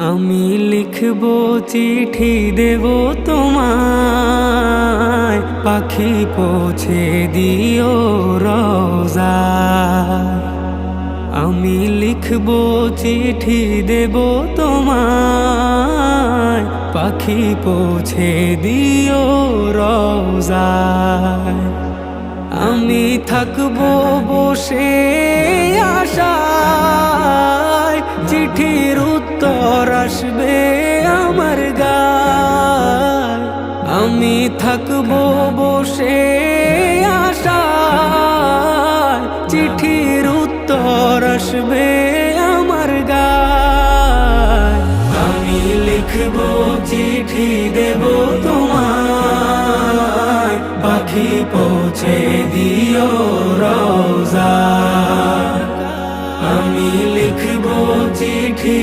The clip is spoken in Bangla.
আমি লিখব চিঠি দেব তোমায়, পাখি পৌঁছে দিও রওজায়। আমি লিখব চিঠি দেব তোমায়, পাখি পৌঁছে দিও রওজায়। আমি থাকবো বসে আশায়, চিঠির উত্তর আসবে আমার গায়। আমি থাকবো বসে আশায়, চিঠির উত্তর আসবে আমার গায়। আমি লিখবো চিঠি দেব তোমায়, পাখি পৌঁছে দিও রওজায়। আমি লিখবো চিঠি